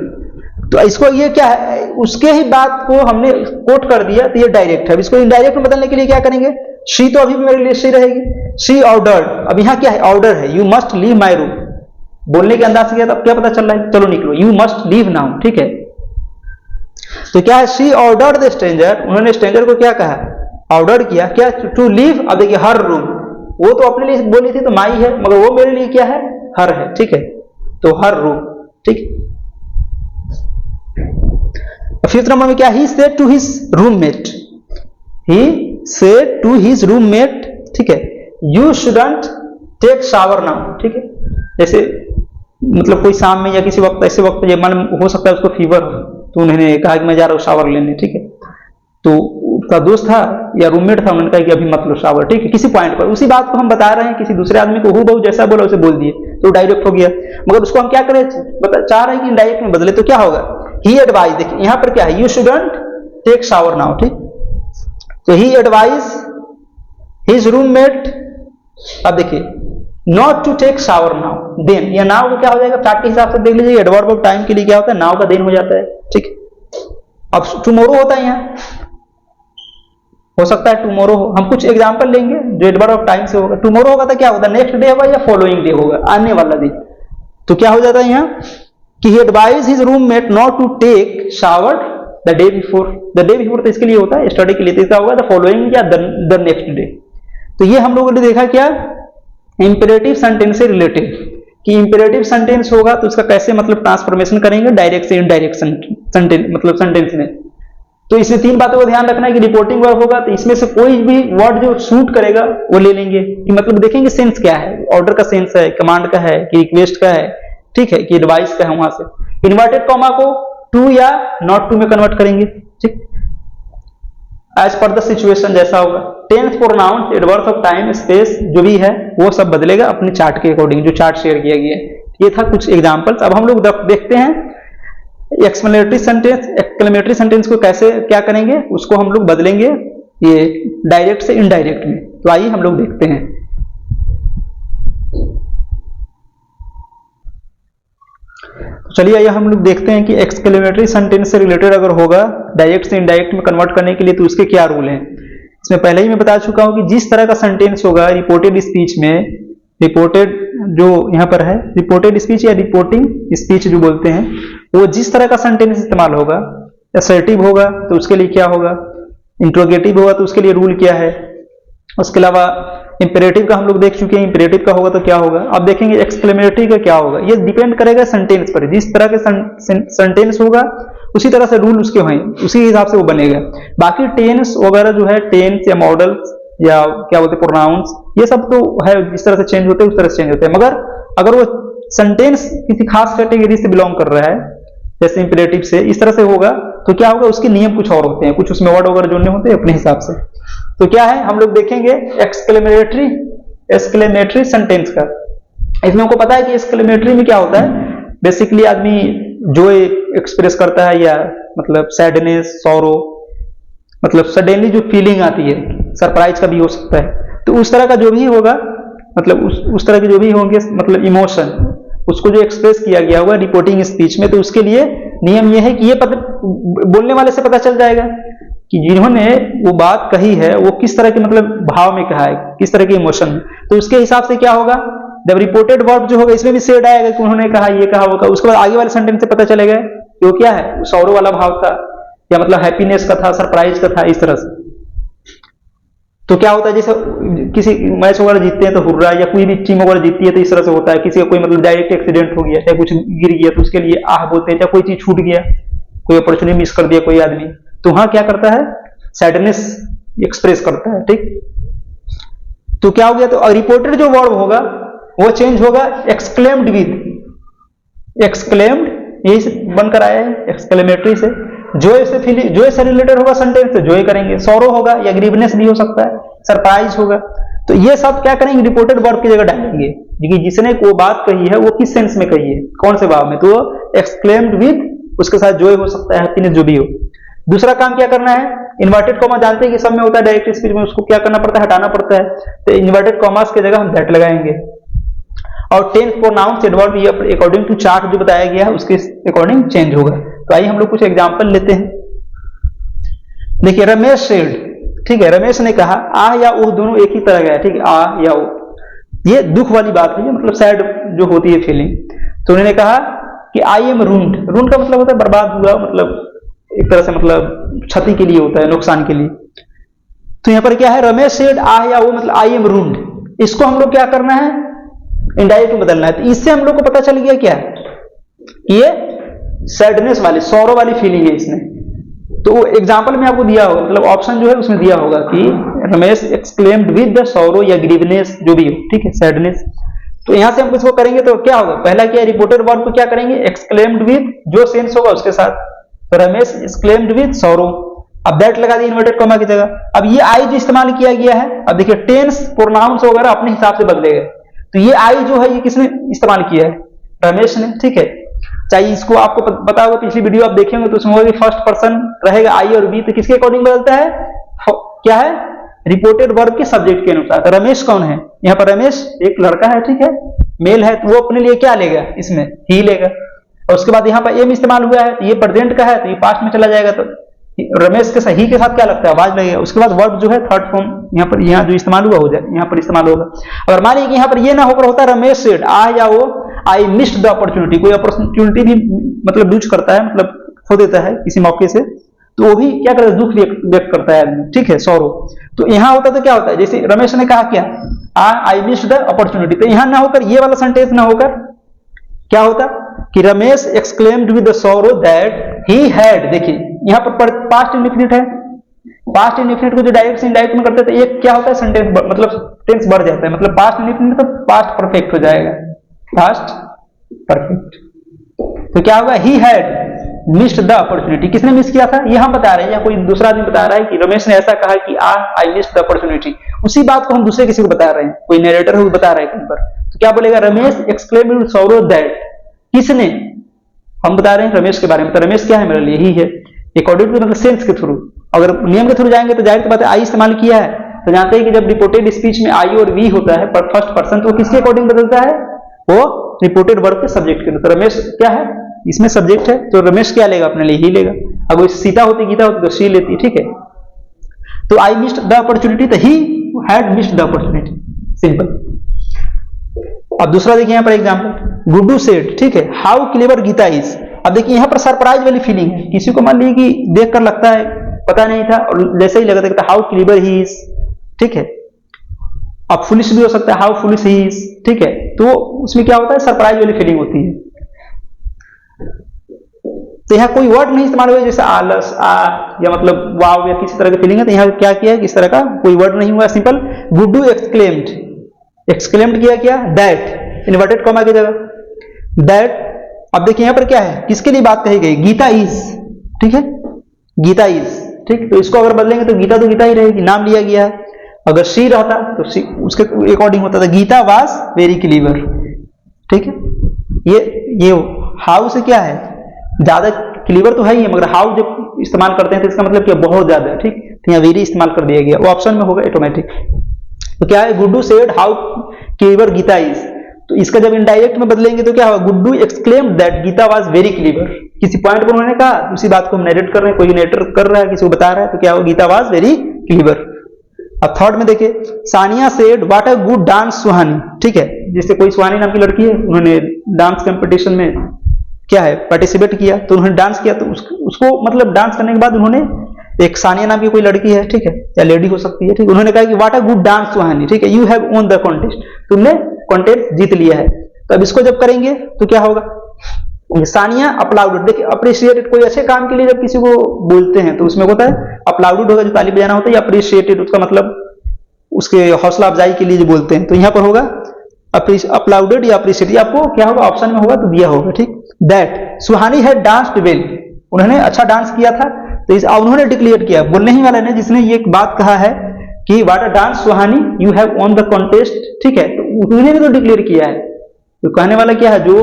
तो इसको ये क्या है, उसके ही बात को हमने कोट कर दिया, तो ये डायरेक्ट है। इसको इनडायरेक्ट में बदलने के लिए क्या करेंगे, शी तो अभी भी मेरे लिए शी रहेगी, शी ऑर्डर्ड, अब यहां क्या है, ऑर्डर है, you must leave my room. बोलने के अंदाज से क्या, क्या पता चल रहा है, चलो निकलो, यू मस्ट लीव नाउ। ठीक है। तो क्या है, शी ऑर्डर्ड द स्ट्रेंजर, उन्होंने स्ट्रेंजर को क्या कहा, ऑर्डर किया, क्या, टू लीव। अब देखिए हर रूम, वो तो अपने लिए बोली थी तो माई है, मगर वो मेरे लिए क्या है, हर है। ठीक है। तो हर रूम। ठीक। फिफ्थ नंबर में क्या, he said to his roommate, he said to his roommate, ठीक है, you shouldn't take shower now. ठीक है। जैसे मतलब कोई शाम में या किसी वक्त, ऐसे वक्त ये मन हो सकता है उसको फीवर हो, तो उन्होंने कहा कि मैं जा रहा हूँ शावर लेने। ठीक है। तो उसका दोस्त था या रूममेट था, उन्होंने कहा कि अभी मत लो शावर। ठीक है। किसी पॉइंट पर उसी बात को हम बता रहे हैं, किसी दूसरे आदमी को हूबहू जैसा बोला उसे बोल दिए, तो डायरेक्ट हो गया। मगर उसको हम क्या करें, चाह रहे हैं कि इनडायरेक्ट में बदले, तो क्या होगा, ही एडवाइज। देखिए यहां पर क्या है, you shouldn't take shower now. ठीक। तो ही एडवाइज हिज रूममेट, अब देखिए not to take shower now, then, या नाउ को क्या हो जाएगा, पार्ट के हिसाब से देख लीजिए, एडवर्ब ऑफ टाइम के लिए क्या होता है, नाउ का देन हो जाता है। ठीक। अब टुमारो होता है, यहां हो सकता है टुमारो हो, हम कुछ एग्जांपल लेंगे जो एडवर्ब ऑफ टाइम से होगा। टुमारो होगा तो क्या होगा, नेक्स्ट डे होगा या फॉलोइंग डे होगा, आने वाला दिन। तो क्या हो जाता है यहां कि he advise his roommate not to take shower the day before. The day before तो इसके लिए होता है, स्टडी के लिए, तो इसका होगा द फॉलोइंग या द नेक्स्ट डे। तो ये हम लोगों ने देखा क्या, इंपेरेटिव सेंटेंस से रिलेटेड, कि इंपेरेटिव सेंटेंस होगा तो उसका कैसे मतलब ट्रांसफॉर्मेशन करेंगे डायरेक्ट से इनडायरेक्ट सेंटेंस, मतलब सेंटेंस में। तो इससे तीन बातों का ध्यान रखना है कि रिपोर्टिंग वर्ब होगा तो इसमें से कोई भी वर्ड जो सूट करेगा वो ले लेंगे, कि मतलब देखेंगे सेंस क्या है, ऑर्डर का सेंस है, कमांड का है कि रिक्वेस्ट का है, ठीक है, कि एडवाइस का है। वहां से इन्वर्टेड कॉमा को टू या नॉट टू में कन्वर्ट करेंगे। ठीक। एज पर द सिचुएशन जैसा होगा। Tense, pronoun, adverb of time, space जो भी है वो सब बदलेगा अपने चार्ट के अकॉर्डिंग, जो चार्ट शेयर किया गया है। ये था कुछ एग्जांपल्स। अब हम लोग देखते हैं एक्सक्लेमेटरी सेंटेंस। एक्सक्लेमेटरी सेंटेंस को कैसे क्या करेंगे, उसको हम लोग बदलेंगे ये डायरेक्ट से इनडायरेक्ट में। तो आइए हम लोग देखते हैं। चलिए आइए हम लोग देखते हैं कि एक्सक्लेमेटरी सेंटेंस से रिलेटेड अगर होगा डायरेक्ट से इनडायरेक्ट में कन्वर्ट करने के लिए तो उसके क्या रूल हैं। इसमें पहले ही मैं बता चुका हूं कि जिस तरह का सेंटेंस होगा रिपोर्टेड स्पीच में, रिपोर्टेड जो यहाँ पर है रिपोर्टेड स्पीच या रिपोर्टिंग स्पीच जो बोलते हैं, वो जिस तरह का सेंटेंस इस्तेमाल होगा, असर्टिव होगा तो उसके लिए क्या होगा, इंट्रोगेटिव होगा तो उसके लिए रूल क्या है। उसके अलावा इंपेरेटिव का हम लोग देख चुके हैं, इंपेरेटिव का होगा तो क्या होगा। अब देखेंगे एक्सक्लेमेटरी का क्या होगा। ये डिपेंड करेगा सेंटेंस पर, जिस तरह के सेंटेंस होगा उसी तरह से रूल उसके हैं, उसी हिसाब से वो बनेगा। बाकी टेंस वगैरह जो है, टेंस या मॉडल्स या क्या बोलते हैं प्रोनाउंस, ये सब तो है जिस तरह से चेंज होते हैं उस तरह से चेंज होते हैं। मगर अगर वो सेंटेंस किसी खास कैटेगरी से बिलोंग कर रहा है, जैसे इंपेरेटिव से इस तरह से होगा तो क्या होगा, उसके नियम कुछ और होते हैं, कुछ उसमें वर्ड वगैरह जोड़ने होते हैं अपने हिसाब से। तो क्या है, हम लोग देखेंगे एक्सक्लेमेटरी सेंटेंस का। इसमें हमको पता है कि एक्सक्लेमेटरी में क्या होता है, बेसिकली आदमी जो एक्सप्रेस करता है या मतलब सैडनेस, सॉरो, मतलब सडनली जो फीलिंग आती है, सरप्राइज का भी हो सकता है, तो उस तरह का जो भी होगा, मतलब उस तरह के जो भी होंगे मतलब इमोशन, उसको जो एक्सप्रेस किया गया होगा रिपोर्टिंग स्पीच में, तो उसके लिए नियम यह है कि ये बोलने वाले से पता चल जाएगा कि जिन्होंने वो बात कही है वो किस तरह के मतलब भाव में कहा है, किस तरह के इमोशन में। तो उसके हिसाब से क्या होगा, जब रिपोर्टेड वर्ब जो होगा इसमें भी सेड आएगा कि उन्होंने कहा, ये कहा, वो कहा, उसके बाद आगे वाले सेंटेंस से पता चलेगा कि वो क्या है, सौरो वाला भाव था या मतलब हैप्पीनेस का था, सरप्राइज का था, इस तरह से। तो क्या होता है, जैसे किसी मैच वगैरह जीतते हैं तो हुर्रा, या कोई भी टीम वगैरह जीतती है तो इस तरह से होता है। किसी का कोई मतलब डायरेक्ट एक्सीडेंट हो गया, चाहे कुछ गिर गया तो उसके लिए आह बोलते हैं, चाहे कोई चीज छूट गया, कोई अपॉर्चुनिटी मिस कर दिया कोई आदमी, तो वहां क्या करता है, सैडनेस एक्सप्रेस करता है। ठीक। तो क्या हो गया, तो रिपोर्टेड जो वर्ब होगा वो चेंज होगा एक्सक्लेम्ड विद, एक्सक्लेम्ड यही से बनकर आया है एक्सक्लेमेटरी से, जॉय से फीलिंग, जॉय से रिलेटेड होगा सेंटेंस तो जॉय करेंगे, सॉरो होगा या ग्रीवनेस भी हो सकता है, सरप्राइज होगा। तो ये सब क्या करेंगे, रिपोर्टेड वर्ब की जगह डालेंगे कि जिसने वो बात कही है वो किस सेंस में कही है, कौन से भाव में, तो एक्सक्लेम्ड विद, उसके साथ जॉय हो सकता है, हैप्पीनेस जो भी हो। दूसरा काम क्या करना है, इन्वर्टेड कॉमा जानते हैं कि सब में होता है डायरेक्ट स्पीच में, उसको क्या करना पड़ता है, हटाना पड़ता है, तो इन्वर्टेड कॉमास की जगह हम दैट लगाएंगे। और टेंस प्रोनाउंस एडवर्ब ये अकॉर्डिंग टू चार्ट जो बताया गया है उसके अकॉर्डिंग चेंज होगा। तो आइए हम लोग कुछ एग्जांपल लेते हैं। देखिए रमेश सेड, ठीक है, रमेश ने कहा, आ या ओ दोनों एक ही तरह का है, ठीक है, आ या ओ, ये दुख वाली बात है, मतलब सैड जो होती है फीलिंग। तो उन्होंने कहा कि आई एम रून्ड, रून्ड का मतलब होता है बर्बाद हुआ, मतलब एक तरह से मतलब क्षति के लिए होता है, नुकसान के लिए। तो यहां पर क्या है, रमेश सेड आ या ओ मतलब आई एम रून्ड, इसको हम लोग क्या करना है, इनडायरेक्ट में बदलना है। तो इससे हम लोग को पता चल गया क्या, ये सैडनेस वाली, सौरो वाली फीलिंग है इसमें। तो एग्जांपल में आपको दिया होगा, मतलब ऑप्शन जो है उसमें दिया होगा कि Ramesh exclaimed with the sorrow या ग्रीवनेस जो भी हो, ठीक है, सैडनेस। तो यहां से हम इसको करेंगे तो क्या होगा, पहला क्या, रिपोर्टेड वर्ब को क्या करेंगे, एक्सक्लेम्ड विद जो सेंस होगा उसके साथ, तो रमेश एक्सक्लेम्ड विद सौरो, अब दैट लगा दिया इन्वर्टेड कॉमा की जगह। अब ये आई जो इस्तेमाल किया गया है, अब देखिए टेंस प्रोनाउंस वगैरह अपने हिसाब से बदलेगा, तो ये आई जो है ये किसने इस्तेमाल किया है, रमेश ने, ठीक है। चाहिए इसको आपको पता होगा, पिछली वीडियो आप देखेंगे तो उसमें होगा कि फर्स्ट पर्सन रहेगा आई और बी, तो किसके अकॉर्डिंग बदलता है, क्या है, रिपोर्टेड वर्ब के सब्जेक्ट के अनुसार। तो रमेश कौन है, यहाँ पर रमेश एक लड़का है, ठीक है, मेल है, तो वो अपने लिए क्या लेगा, इसमें ही लेगा। और उसके बाद यहाँ पर एम इस्तेमाल हुआ है, तो ये प्रेजेंट का है तो ये पास्ट में चला जाएगा, तो रमेश के ही के साथ क्या लगता है, आवाज लगेगा। उसके बाद वर्ब जो है थर्ड फॉर्म यहाँ पर, यहाँ जो इस्तेमाल हुआ हो जाए, यहाँ पर इस्तेमाल होगा। अगर मानिए कि यहाँ पर ये ना होकर होता रमेश सेड आ या वो आई मिस्ड द अपॉर्चुनिटी, कोई अपॉर्चुनिटी भी मतलब यूज करता है, मतलब खो देता है किसी मौके से, तो वो भी क्या करता है, दुख व्यक्त करता है आदमी, ठीक है, सॉरो। तो यहाँ होता तो क्या होता है, जैसे रमेश ने कहा क्या, आई मिस्ड द अपॉर्चुनिटी, तो यहाँ ना होकर ये वाला सेंटेंस ना होकर क्या होता कि Ramesh exclaimed with the sorrow that he had, देखिए यहाँ पर पास्ट इंडेफिनिट है, पास्ट इंडेफिनिट को जो डायरेक्ट से इनडायरेक्ट में करते हैं तो एक क्या होता है, सेंटेंस मतलब टेंस बढ़ जाता है, मतलब पास्ट इंडेफिनिट तो पास्ट परफेक्ट हो जाएगा, पास्ट परफेक्ट। तो क्या होगा, he had missed the opportunity, किसने मिस किया था, ये हम बता रहे हैं या कोई दूसरा आदमी बता रहा है कि रमेश ने ऐसा कहा कि आई मिस्ड द अपॉर्चुनिटी, उसी बात को हम दूसरे किसी को बता रहे हैं, कोई नरेटर है बता रहा है कहीं पर, तो क्या बोलेगा, Ramesh exclaimed with sorrow that, किसने, हम बता रहे हैं रमेश के बारे में, तो रमेश क्या है, मेरे लिए ही है, अकॉर्डिंग टू मतलब सेंस के थ्रू। अगर नियम के थ्रू जाएंगे तो जाहिर सी बात है आई इस्तेमाल किया है, तो जानते हैं कि जब रिपोर्टेड स्पीच में आई और वी होता है पर फर्स्ट पर्सन, तो किसके अकॉर्डिंग बदलता है, वो रिपोर्टेड वर्ब के सब्जेक्ट के। तो रमेश क्या है, इसमें सब्जेक्ट है, तो रमेश क्या लेगा, अपने लिए ही लेगा। अगर सीता होती, गीता होती तो सी लेती, ठीक है। तो आई मिस्ड द अपॉर्चुनिटी, तो he had missed the opportunity, simple. अब दूसरा देखिए यहाँ पर एग्जांपल, गुड्डू सेड, ठीक है, हाउ क्लेवर गीता इज। अब देखिए यहाँ पर सरप्राइज वाली फीलिंग है, किसी को मान लीजिए कि देखकर लगता है पता नहीं था और जैसे ही लगा था हाउ क्लेवर ही इज, ठीक है। अब फुलिश भी हो सकता है, हाउ फुलिश ही इज, ठीक है। तो उसमें क्या होता है, सरप्राइज वाली फीलिंग होती है। तो यहाँ कोई वर्ड नहीं इस्तेमाल हुआ जैसे आलस, या मतलब वाव या किसी तरह की फीलिंग है, तो यहाँ क्या किया है, किस तरह का कोई वर्ड नहीं हुआ, सिंपल गुड्डू एक्सक्लेम्ड, एक्सक्लेम्ड किया क्या, दैट, इन्वर्टेड कॉमा की जगह दैट। अब देखिए यहाँ पर क्या है, किसके लिए बात कही गई, गीता इज, ठीक है, गीता इज, ठीक। तो इसको अगर बदलेंगे तो गीता ही रहेगी, नाम लिया गया है। अगर शी रहता तो शी उसके अकॉर्डिंग होता था, गीता वाज वेरी क्लीवर, ठीक है। ये हाउ से क्या है, ज्यादा क्लीवर तो है ही, मगर हाउ जब इस्तेमाल करते हैं तो इसका मतलब क्या, बहुत ज्यादा है, ठीक। तो यहाँ वेरी इस्तेमाल कर दिया गया, वो ऑप्शन में होगा ऑटोमेटिक। तो क्या है, Guddu said how clever Geeta is, तो इसका जब इनडायरेक्ट में बदलेंगे तो क्या होगा, Guddu exclaimed that Geeta was very clever, किसी पॉइंट पर उन्होंने कहा, उसी बात को हम नरेट कर रहे हैं, कोई नरेटर कर रहा है, किसी को बता रहा है, तो क्या होगा, गीता वाज वेरी क्लीवर। अब थर्ड में देखिए, Sania said what a good dance Suhani, ठीक है, जैसे कोई सुहानी नाम की लड़की है, उन्होंने डांस कंपटीशन में क्या है पार्टिसिपेट किया, तो उन्होंने डांस किया, तो उसको मतलब डांस करने के बाद उन्होंने, एक सानिया नाम की कोई लड़की है, ठीक है, या लेडी हो सकती है, ठीक, उन्होंने कहा कि what a good dance Suhani, ठीक है, you have won the contest, तुमने कॉन्टेस्ट जीत लिया है। तो अब इसको जब करेंगे तो क्या होगा, सानिया अप्लाउडेड, देखिए अप्रिशिएटेड, कोई अच्छे काम के लिए जब किसी को बोलते हैं तो उसमें होता है अप्लाउडेड होगा, जो ताली बजाना होता है, या अप्रिशिएटेड, उसका मतलब उसके हौसला अफजाई के लिए जो बोलते हैं, तो यहाँ पर होगा अपलाउडेड या अप्रिशिएट, आपको क्या होगा ऑप्शन में होगा तो दिया होगा, ठीक। That Suhani had danced well, उन्होंने अच्छा डांस किया था, तो इस उन्होंने डिक्लेयर किया, बोलने ही वाला ने जिसने ये एक बात कहा है कि what a dance Suhani you have on the contest, ठीक है, तो उन्होंने भी तो डिक्लेयर किया है, तो कहने वाला क्या है, जो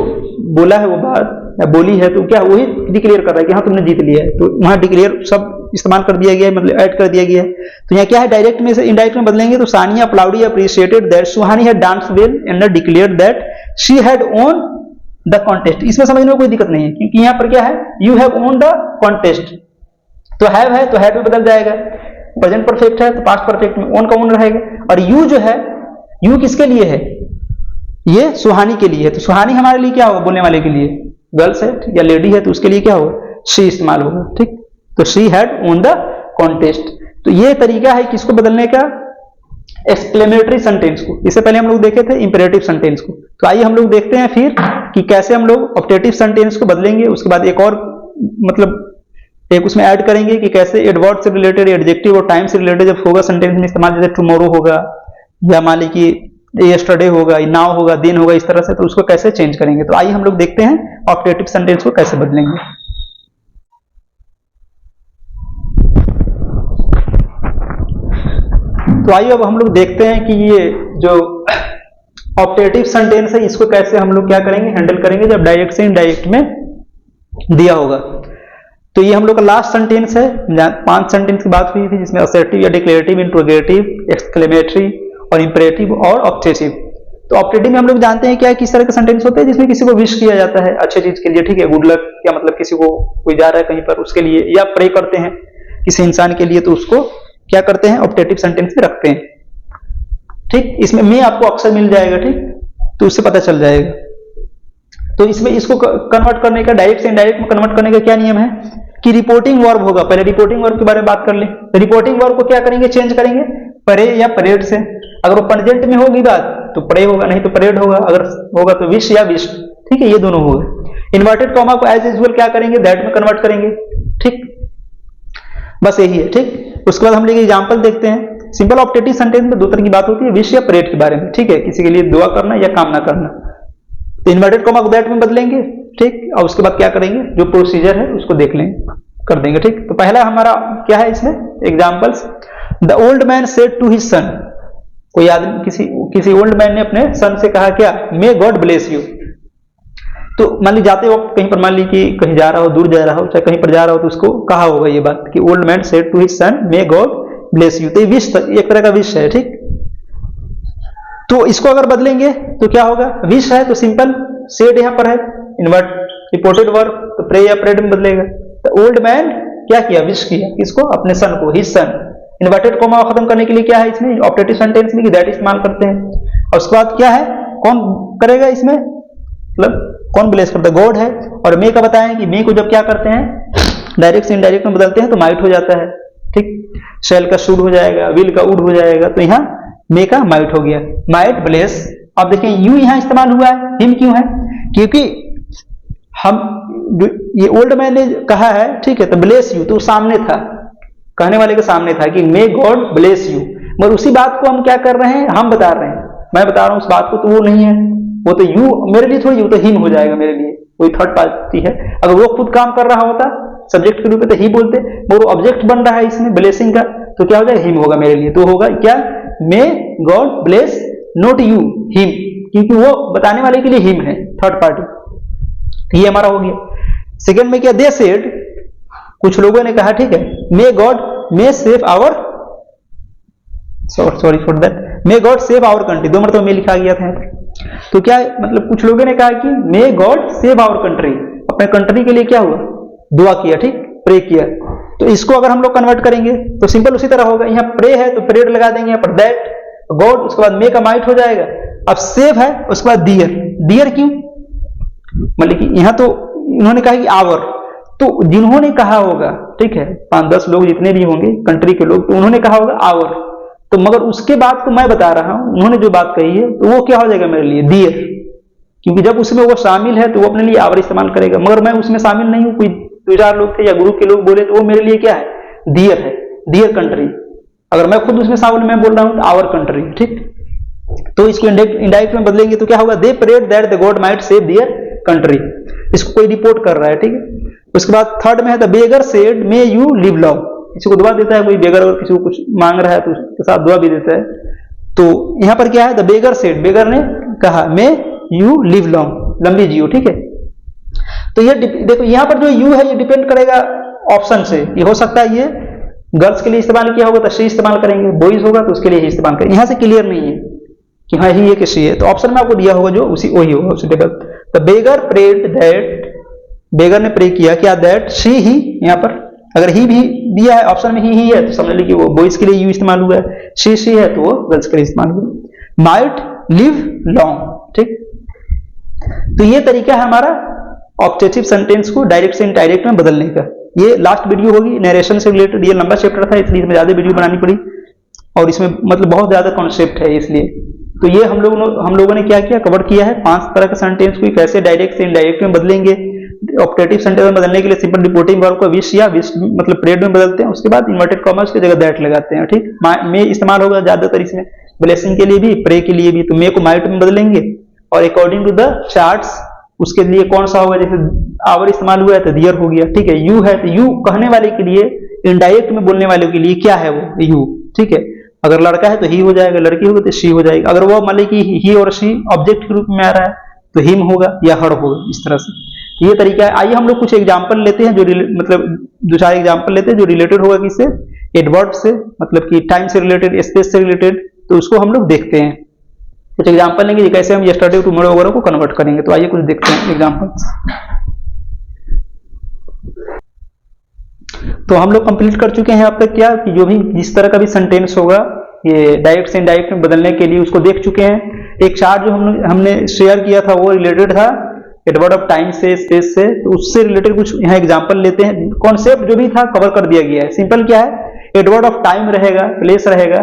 बोला है वो बात या बोली है तो क्या वही डिक्लेयर कर रहा है कि हाँ तुमने जीत लिया है, तो वहां डिक्लेयर सब इस्तेमाल कर दिया गया है, मतलब ऐड कर दिया गया है। तो यहाँ क्या है, डायरेक्ट में से इनडायरेक्ट में बदलेंगे तो Sania applauded appreciated that Suhani had danced well and declared that she had won the contest. इसमें समझने में कोई दिक्कत नहीं है, क्योंकि यहाँ पर क्या है, you have own the contest, तो हैव है तो हैड में बदल जाएगा, प्रेजेंट परफेक्ट है तो पास्ट परफेक्ट में ओन का ओन रहेगा, और यू जो है, यू किसके लिए है, ये सुहानी के लिए है, तो सुहानी हमारे लिए क्या होगा, बोलने वाले के लिए, गर्ल्स है या लेडी है तो उसके लिए क्या होगा, शी इस्तेमाल होगा, ठीक। तो she had won the contest. तो ये तरीका है किसको बदलने का, एक्सक्लेमेटरी सेंटेंस को। इससे पहले हम लोग देखे थे इंपेरेटिव सेंटेंस को, तो आइए हम लोग देखते हैं फिर कि कैसे हम लोग ऑप्टेटिव सेंटेंस को बदलेंगे। उसके बाद एक और मतलब एक उसमें ऐड करेंगे कि कैसे एडवर्ब से रिलेटेड, एडजेक्टिव और टाइम से रिलेटेड जब होगा सेंटेंस में इस्तेमाल, जैसे टुमारो होगा या मान लीजिए यस्टरडे होगा, नाउ होगा, दिन होगा, इस तरह से, तो उसको कैसे चेंज करेंगे। तो आइए हम लोग देखते हैं ऑप्टेटिव सेंटेंस को कैसे बदलेंगे। तो आइए अब हम लोग देखते हैं कि ये जो ऑप्टेटिव सेंटेंस है इसको कैसे हम लोग क्या करेंगे, हैंडल करेंगे जब डायरेक्ट से इनडायरेक्ट में दिया होगा। तो ये हम लोग का लास्ट सेंटेंस है, 5 सेंटेंस की बात हुई थी जिसमें असर्टिव या डिक्लेरेटिव, इंट्रोगेटिव, एक्सक्लेमेटरी और इंपेरेटिव और ऑप्टेटिव। तो ऑप्टेटिव में हम लोग जानते हैं क्या किस तरह के सेंटेंस होते हैं, जिसमें किसी को विश किया जाता है अच्छे चीज के लिए, ठीक है, गुड लक, या मतलब किसी को कोई जा रहा है कहीं पर उसके लिए, या प्रे करते हैं किसी इंसान के लिए तो उसको क्या करते हैं, ऑप्टेटिव सेंटेंस में रखते हैं, ठीक। इसमें मैं आपको अक्सर मिल जाएगा, ठीक, तो उससे पता चल जाएगा। तो इसमें इसको कन्वर्ट करने का, डायरेक्ट से इनडायरेक्ट में कन्वर्ट करने का क्या नियम है कि रिपोर्टिंग वर्ब होगा। पहले रिपोर्टिंग वर्ब के बारे में बात कर ले, तो रिपोर्टिंग वर्ब को क्या करेंगे, चेंज करेंगे परे या परेड से। अगर वो प्रेजेंट में होगी बात तो प्रे होगा, नहीं तो परेड होगा, अगर होगा तो विश या विश, ठीक है, ये दोनों होगा। इन्वर्टेड कॉमा को एज यूजुअल क्या करेंगे, दैट में कन्वर्ट करेंगे, ठीक, बस यही है, ठीक। उसके बाद हम लोग एग्जांपल देखते हैं। सिंपल ऑप्टेटिव सेंटेंस में 2 तरह की बात होती है, विश या परेड के बारे में, ठीक है, किसी के लिए दुआ करना या कामना करना। तो इन्वर्टेड कॉमा को दैट में बदलेंगे, ठीक, और उसके बाद क्या करेंगे, जो प्रोसीजर है उसको देख लेंगे, कर देंगे, ठीक। तो पहला हमारा क्या है इसमें examples, the old man said to his son, कोई आदमी किसी ओल्ड मैन ने अपने सन से कहा क्या, मे गॉड ब्लेस यू। तो मान ली जाते वक्त कहीं पर, मान ली कि कहीं जा रहा हो, दूर जा रहा हो, चाहे कहीं पर जा रहा हो, तो उसको कहा होगा ये बात कि old man said to his son may God bless you. तो ये विश एक तरह का विश है, ठीक। तो इसको अगर बदलेंगे तो क्या होगा, विश है तो सिंपल सेड यहां पर है, इन्वर्ट रिपोर्टेड वर्ब तो प्रे या प्रेड में बदलेगा। तो ओल्ड मैन क्या किया, विश किया, किसको, अपने सन को, हिज सन। इन्वर्टेड कॉमा खत्म करने के लिए क्या है इसमें ऑप्टेटिव सेंटेंस में कि दैट इस्तेमाल करते हैं। और उसके बाद क्या है, कौन करेगा इसमें, मतलब कौन ब्लेस करता है, गॉड है। और मे का बताएं कि मे को जब क्या करते हैं डायरेक्ट से इनडायरेक्ट में बदलते हैं तो माइट हो जाता है, ठीक। शैल का शुड हो जाएगा, विल का वुड हो जाएगा, तो यहाँ मे का माइट हो गया, माइट ब्लेस। अब देखें यू यहाँ इस्तेमाल हुआ है, हिम क्यों है, क्योंकि हम ये ओल्ड मैन ने कहा है, ठीक है, तो ब्लेस यू तो सामने था, कहने वाले के सामने था कि मे गॉड ब्लेस यू, मगर उसी बात को हम क्या कर रहे हैं, हम बता रहे हैं, मैं बता रहा हूं उस बात को, तो वो नहीं है, वो तो यू मेरे लिए थोड़ी, वो तो हिम हो जाएगा मेरे लिए, कोई थर्ड पार्टी है। अगर वो खुद काम कर रहा होता सब्जेक्ट के रूप में तो ही बोलते, मगर वो ऑब्जेक्ट बन रहा है इसमें ब्लेसिंग का, तो क्या हो जाएगा, हिम होगा मेरे लिए, तो होगा क्या, मे God bless not you, him, क्योंकि वो बताने वाले के लिए हिम है, थर्ड पार्टी। ये हमारा हो गया। सेकेंड में क्या, दे सेड, कुछ लोगों ने कहा, ठीक है, may God may save our, sorry for that, may God save our country, 2 मरतबा में लिखा गया था यहाँ पर। तो क्या मतलब कुछ लोगों ने कहा कि may God save our country, अपने कंट्री के लिए क्या हुआ, दुआ किया, ठीक, प्रे किया। तो इसको अगर हम लोग कन्वर्ट करेंगे तो सिंपल उसी तरह होगा, यहाँ प्रे है तो परेड लगा देंगे, यहाँ पर दैट गॉड, उसके बाद मे का माइट हो जाएगा। अब सेव है उसके बाद डियर, डियर क्यों, मतलब कि यहाँ तो इन्होंने कहा कि आवर, तो जिन्होंने कहा होगा, ठीक है, 5-10 लोग जितने भी होंगे कंट्री के लोग, तो उन्होंने कहा होगा आवर, तो मगर उसके बाद को मैं बता रहा हूं, उन्होंने जो बात कही है तो वो क्या हो जाएगा मेरे लिए, डियर, क्योंकि जब उसमें वो शामिल है तो वो अपने लिए आवर इस्तेमाल करेगा, मगर मैं उसमें शामिल नहीं हूं, कोई 2-4 लोग थे या ग्रुप के लोग बोले तो वो मेरे लिए क्या है, डियर है, डियर कंट्री। अगर मैं खुद उसमें शामिल मैं बोल रहा हूं आवर कंट्री, ठीक, तो इसको इनडायरेक्ट में बदलेंगे तो क्या होगा, they prayed that the god might save their country, इसको कोई रिपोर्ट कर रहा है, ठीक है। उसके बाद थर्ड में है the beggar said may you live long, किसी को दुआ देता है, कोई बेगर अगर किसी को कुछ मांग रहा है तो उसके साथ दुआ भी देता है। तो यहां पर क्या है, द बेगर सेड, बेगर ने कहा मे यू लिव लॉन्ग, लंबी जियो, ठीक है। तो ये देखो यहां पर जो यू है ये डिपेंड करेगा ऑप्शन से, ये हो सकता है ये गर्ल्स के लिए इस्तेमाल किया होगा तो शी इस्तेमाल करेंगे, बॉयज होगा तो उसके लिए ही इस्तेमाल करेंगे, यहां से क्लियर नहीं है कि हाँ ही है कि शी है, तो ऑप्शन में आपको दिया होगा जो उसी वही होगा suitable. The beggar prayed that, beggar ने प्रे किया क्या, दैट शी ही, यहां पर अगर ही भी दिया है ऑप्शन में ही है तो समझ लीजिए वो बॉयज के लिए यू इस्तेमाल हुआ है, शी है तो वो गर्ल्स के लिए इस्तेमाल हुआ। माइट लिव लॉन्ग, ठीक। तो ये तरीका है हमारा ऑब्जेक्टिव सेंटेंस को डायरेक्ट से इनडायरेक्ट में बदलने का। ये लास्ट वीडियो होगी नरेशन से रिलेटेड, ये लंबा चैप्टर था इसलिए इसमें ज्यादा वीडियो बनानी पड़ी और इसमें मतलब बहुत ज्यादा कॉन्सेप्ट है इसलिए। तो ये हम लोगों ने क्या किया, कवर किया है 5 तरह के सेंटेंस को कैसे डायरेक्ट से इनडायरेक्ट में बदलेंगे। ऑब्जेक्टिव सेंटेंस में बदलने के लिए सिंपल रिपोर्टिंग वर्ब को विश या विश मतलब प्रेड में बदलते हैं, उसके बाद इन्वर्टेड कॉमर्स की जगह दैट लगाते हैं, ठीक। मे इस्तेमाल होगा ज्यादातर इसमें, ब्लेसिंग के लिए भी प्रे के लिए भी, तो मे को माइट में बदलेंगे और अकॉर्डिंग टू द चार्ट्स उसके लिए कौन सा होगा, जैसे आवर इस्तेमाल हुआ है तो दियर हो गया, ठीक है। यू है तो यू कहने वाले के लिए, इनडायरेक्ट में बोलने वाले के लिए क्या है वो यू, ठीक है। अगर लड़का है तो ही हो जाएगा, लड़की होगी तो शी हो जाएगी। अगर वो मान ली कि ही और शी ऑब्जेक्ट के रूप में आ रहा है तो हिम होगा या हर होगा, इस तरह से ये तरीका है। आइए हम लोग कुछ एग्जाम्पल लेते हैं जो मतलब 2-4 एग्जाम्पल लेते हैं जो रिलेटेड होगा किससे, एडवर्ब से, मतलब कि टाइम से रिलेटेड, स्पेस से रिलेटेड, तो उसको हम लोग देखते हैं। कुछ एग्जाम्पल लेंगे कैसे हम यस्टरडे टुमारो वगैरह को कन्वर्ट करेंगे। तो आइए कुछ देखते हैं एग्जाम्पल्स। तो हम लोग कंप्लीट कर चुके हैं अब तक क्या, कि जो भी जिस तरह का भी सेंटेंस होगा ये डायरेक्ट से इनडायरेक्ट में बदलने के लिए उसको देख चुके हैं। एक चार्ट जो हमने शेयर किया था वो रिलेटेड था एडवर्ड ऑफ टाइम से, स्पेस से, तो उससे रिलेटेड कुछ यहाँ एग्जाम्पल लेते हैं। कॉन्सेप्ट जो भी था कवर कर दिया गया है। सिंपल क्या है, एडवर्ड ऑफ टाइम रहेगा, प्लेस रहेगा,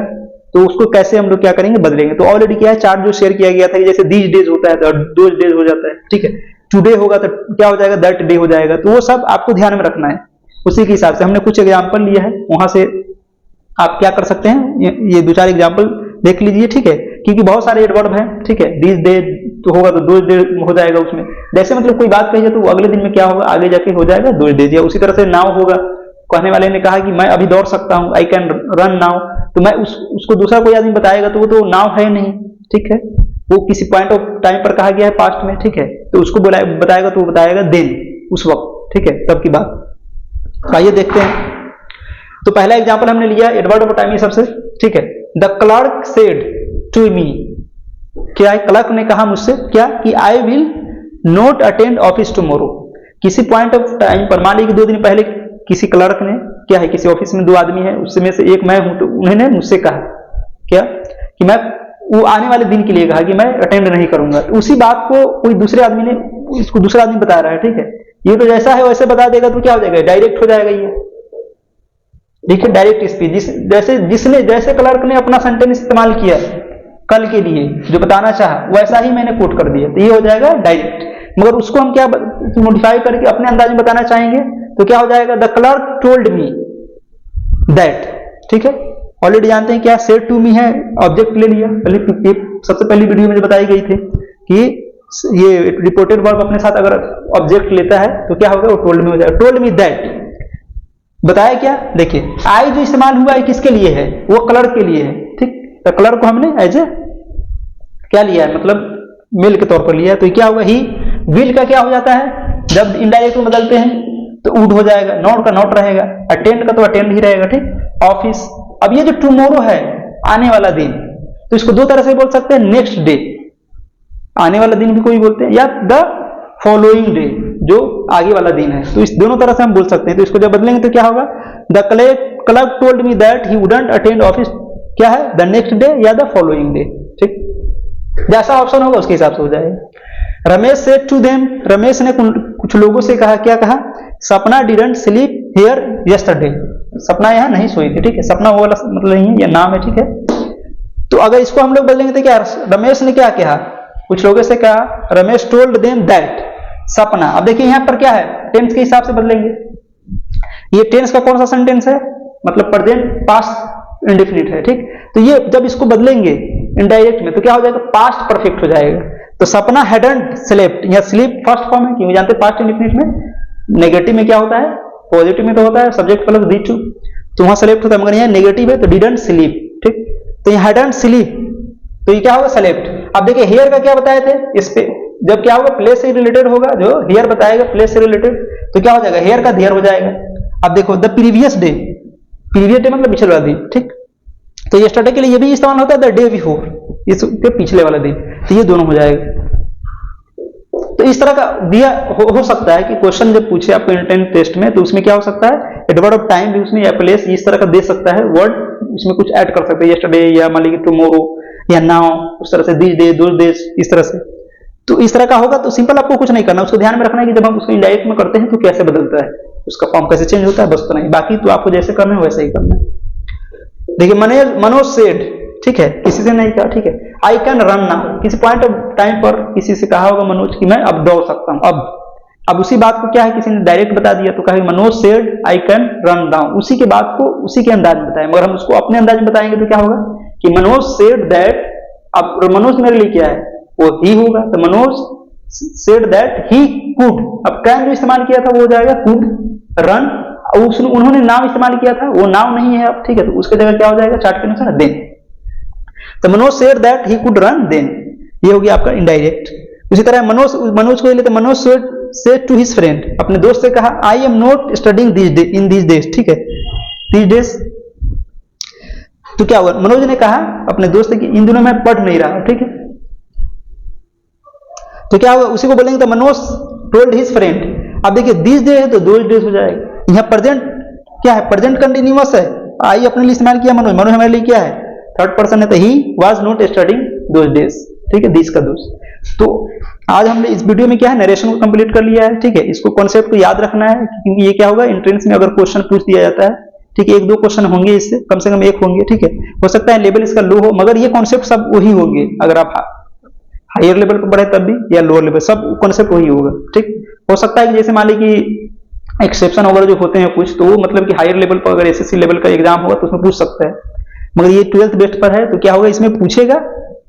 तो उसको कैसे हम लोग क्या करेंगे, बदलेंगे। तो ऑलरेडी क्या है, चार्ट जो शेयर किया गया था कि जैसे दीज डेज होता है तो दोज डेज हो जाता है, ठीक है। टुडे होगा तो क्या हो जाएगा, दैट डे हो जाएगा। तो वो सब आपको ध्यान में रखना है। उसी के हिसाब से हमने कुछ एग्जाम्पल लिया है, वहां से आप क्या कर सकते हैं, ये 2-4 एग्जाम्पल देख लीजिए, ठीक है। क्योंकि बहुत सारे एडवर्ब हैं, ठीक है। दीज डे तो होगा तो दोज डे हो जाएगा उसमें। जैसे मतलब कोई बात कही जाए तो वो अगले दिन में क्या होगा, आगे जाके हो जाएगा दोज डेज। या उसी तरह से नाउ होगा, कहने वाले ने कहा कि मैं अभी दौड़ सकता हूँ, आई कैन रन नाउ, तो मैं उसको दूसरा कोई आदमी बताएगा तो वो तो नाउ है नहीं, ठीक है। वो किसी पॉइंट ऑफ टाइम पर कहा गया है पास्ट में, ठीक है। तो उसको बताएगा तो वो बताएगा देन, उस वक्त, ठीक है, तब की बात। आइए देखते हैं। तो पहला एग्जांपल हमने लिया एडवर्ड ऑफ टाइम सबसे, ठीक है। The clerk said to me, क्या है, क्लर्क ने कहा मुझसे क्या, कि I will not attend office tomorrow. किसी पॉइंट ऑफ टाइम पर, मान लीजिए 2 दिन पहले किसी क्लर्क ने क्या है, किसी ऑफिस में 2 आदमी है, उसमें से एक मैं हूं, तो उन्होंने मुझसे कहा क्या, कि मैं वो आने वाले दिन के लिए कहा कि मैं अटेंड नहीं करूंगा। तो उसी बात को कोई दूसरे आदमी ने, इसको दूसरा आदमी बता रहा है, ठीक है। ये तो जैसा है वैसे बता देगा तो क्या हो जाएगा, डायरेक्ट हो जाएगा ये, ठीक है, डायरेक्ट स्पीच। जैसे क्लर्क ने अपना सेंटेंस इस्तेमाल किया कल के लिए जो बताना चाहा, वैसा ही मैंने कोट कर दिया, तो ये हो जाएगा डायरेक्ट। मगर उसको हम क्या मॉडिफाई करके अपने अंदाज में बताना चाहेंगे तो क्या हो जाएगा, the clerk told me that, ठीक है। ऑलरेडी जानते हैं क्या सेड टू मी है, ऑब्जेक्ट ले लिया, पहले सबसे पहली वीडियो में जो बताई गई थी कि ये रिपोर्टेड वर्ब अपने साथ अगर ऑब्जेक्ट लेता है तो क्या होगा, वो टोल्ड मी हो जाएगा। टोल्ड मी दैट, बताया क्या, देखिए आई जो इस्तेमाल हुआ है किसके लिए है, वो क्लर्क के लिए है, ठीक। तो क्लर्क को हमने एज ए क्या लिया है, मतलब मेल के तौर पर लिया है। तो क्या होगा, ही विल का क्या हो जाता है, जब इनडायरेक्ट में बदलते हैं तो वुड हो जाएगा, नॉट का नॉट रहेगा, अटेंड का तो अटेंड ही रहेगा, ठीक। ऑफिस, अब ये जो टुमारो है आने वाला दिन, तो इसको 2 तरह से बोल सकते हैं, नेक्स्ट डे, आने वाला दिन भी कोई बोलते हैं, या द फॉलोइंग डे, जो आगे वाला दिन है। तो इस दोनों तरह से हम बोल सकते हैं। तो इसको जब बदलेंगे तो क्या होगा, the clerk told me that he wouldn't attend office, क्या है, द नेक्स्ट डे या द फॉलोइंग डे, ठीक। जैसा ऑप्शन होगा उसके हिसाब से हो जाएगा। Ramesh said to them, Ramesh ने कुछ लोगों से कहा, क्या कहा, सपना डिडंट स्लीप हियर यस्टरडे, सपना यहाँ नहीं सोई थी, ठीक है। सपना वो वाला मतलब नहीं है, यह नाम है, ठीक है। तो अगर इसको हम लोग बदलेंगे तो क्या, रमेश ने क्या कहा, कुछ लोगों से कहा, रमेश टोल्ड देम दैट, सपना। अब देखिए यहां पर क्या है, टेंस के हिसाब से बदलेंगे। ये टेंस का कौन सा सेंटेंस है, मतलब प्रेजेंट पास्ट इंडेफिनिट है, ठीक। तो ये जब इसको बदलेंगे इनडायरेक्ट में तो क्या हो जाएगा, पास्ट परफेक्ट हो जाएगा। तो सपना हैडंट स्लेप्ट, या स्लीप फर्स्ट फॉर्म है क्योंकि जानते पास्ट इंडेफिनिट में नेगेटिव में क्या होता है, पॉजिटिव में तो होता है सब्जेक्ट प्लस डी टू, तो वहां स्लेप्ट होता है, मगर यहाँ नेगेटिव है तो डिडंट स्लीप, ठीक। तो यहाँ हैडंट स्लीप, तो ये क्या होगा, सेलेक्ट। अब देखिए हेयर का क्या बताए थे, इस पे जब क्या होगा, प्लेस से रिलेटेड होगा, जो हेयर बताएगा प्लेस से रिलेटेड, तो क्या हो जाएगा, हेयर का देयर हो जाएगा। अब देखो the previous day, previous day मतलब पिछले वाला दिन, ठीक। तो यस्टरडे के लिए ये भी इस्तेमाल होता है द डे बिफोर, इसके पिछले वाला दिन, तो ये दोनों हो जाएगा। तो इस तरह का दिया हो सकता है कि क्वेश्चन जब पूछे आपको इंटेंट टेस्ट में, तो उसमें क्या हो सकता है, एडवर्ड ऑफ टाइम भी उसमें या प्लेस इस तरह का दे सकता है, वर्ड उसमें कुछ ऐड कर सकते हैं, यस्टरडे या मान लीजिए टुमारो या नाउ, उस तरह से दिस डे, दोस डेज, इस तरह से। तो इस तरह का होगा तो सिंपल आपको कुछ नहीं करना, उसको ध्यान में रखना है कि जब हम उसको इनडायरेक्ट में करते हैं तो कैसे बदलता है, उसका फॉर्म कैसे चेंज होता है, बस तो नहीं, बाकी तो आपको जैसे करना है वैसे ही करना है। देखिए मनोज सेड, ठीक है, किसी से नहीं कहा, ठीक है, आई कैन रन नाउ, किसी पॉइंट ऑफ टाइम पर किसी से कहा होगा मनोज कि मैं अब दौड़ सकता हूं, अब उसी बात को क्या है किसी ने डायरेक्ट बता दिया, तो कहा Manoj said I can run down, उसी के बात को उसी के अंदाज में बताया, मगर हम उसको अपने अंदाज में बताएंगे तो क्या होगा कि मनोज सेड दैट, अब मनोज मेरे लिए क्या है, वो ही होगा, तो Manoj said that he could, अब कैन जो इस्तेमाल किया था वो हो जाएगा कुड रन, उन्होंने नाम इस्तेमाल किया था, वो नाम नहीं है अब, ठीक है, तो उसके जगह क्या हो जाएगा चार्ट के अनुसार देन। तो Manoj said that he could run then, ये हो गया आपका इनडायरेक्ट। उसी तरह मनोज को लेते, Manoj said to his friend, अपने दोस्त से कहा I am not studying in this days, ठीक है, दिस डेज, तो क्या हुआ, मनोज ने कहा अपने दोस्त कि इन दिनों मैं पढ़ नहीं रहा, ठीक है, तो क्या हुआ, उसी को बोलेंगे तो मनोज टोल्ड हिज फ्रेंड। अब देखिए दिस डे है तो दोज डेज हो जाएगा, यहाँ प्रेजेंट क्या है, प्रेजेंट कंटिन्यूअस है, आई अपने लिए इस्तेमाल किया, मनोज हमारे लिए क्या है, थर्ड पर्सन है, तो he was not studying those days, ठीक है, दिस का दोस्त। तो आज हमने इस वीडियो में क्या है, नरेशन को कंप्लीट कर लिया है, ठीक है, इसको कॉन्सेप्ट को याद रखना है क्योंकि ये क्या होगा, एंट्रेंस में अगर क्वेश्चन पूछ दिया जाता है, ठीक है, एक दो क्वेश्चन होंगे इससे, कम से कम एक होंगे, ठीक है, हो सकता है लेवल इसका लो हो, मगर ये कॉन्सेप्ट सब वही होंगे, अगर आप हायर लेवल पर पढ़े तब भी या लोअर लेवल, सब कॉन्सेप्ट वही होगा, ठीक। हो सकता है कि जैसे मान ली कि एक्सेप्शन वगैरह जो होते हैं कुछ, तो वो मतलब कि हायर लेवल पर अगर एसएससी लेवल का एग्जाम होगा तो उसमें पूछ सकता है, मगर ये 12th बेस्ड पर है तो क्या होगा, इसमें पूछेगा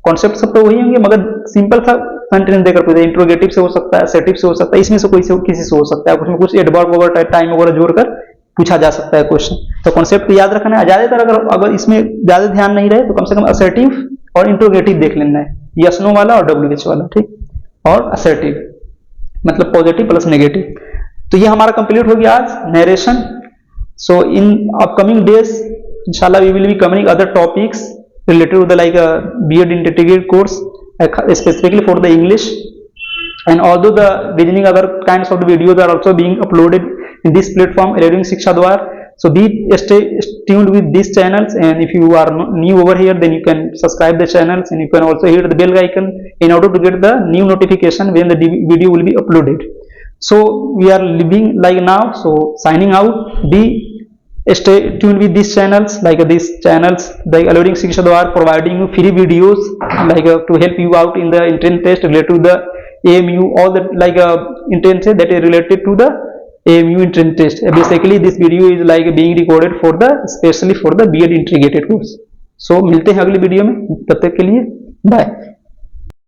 कॉन्सेप्ट सब तो वही होंगे, मगर सिंपल सा सेंटेंस देकर पूछे, इंट्रोगेटिव से हो सकता है, असर्टिव से हो सकता है, इसमें से कोई से किसी से हो सकता है, उसमें कुछ एडवर्ब वगैरह टाइम वगैरह जोड़कर पूछा जा सकता है क्वेश्चन। तो कॉन्सेप्ट को याद रखना है, ज्यादातर अगर इसमें ज्यादा ध्यान नहीं रहे तो कम से कम असर्टिव और इंट्रोगेटिव देख लेना है, यस नो वाला और WH वाला, ठीक, और असर्टिव मतलब पॉजिटिव प्लस नेगेटिव। तो ये हमारा कंप्लीट हो गया आज narration. So in upcoming days inshallah we will be covering other topics related to the like a B.Ed integrated course specifically for the English, and although the reasoning other kinds of the videos are also being uploaded in this platform Learning Shiksha Dwar, so stay tuned with these channels, and if you are new over here then you can subscribe the channels and you can also hit the bell icon in order to get the new notification when the video will be uploaded. So we are living like now, so signing out, stay tuned with these channels, like these channels like Learning Shiksha Dwar providing you free videos like to help you out in the entrance test related to the AMU, all the like entrance that is related to the AMU entrance test. Basically this video is like being recorded for the especially for the B.Ed integrated course. So मिलते हैं अगली वीडियो में, तब तक के लिए बाय।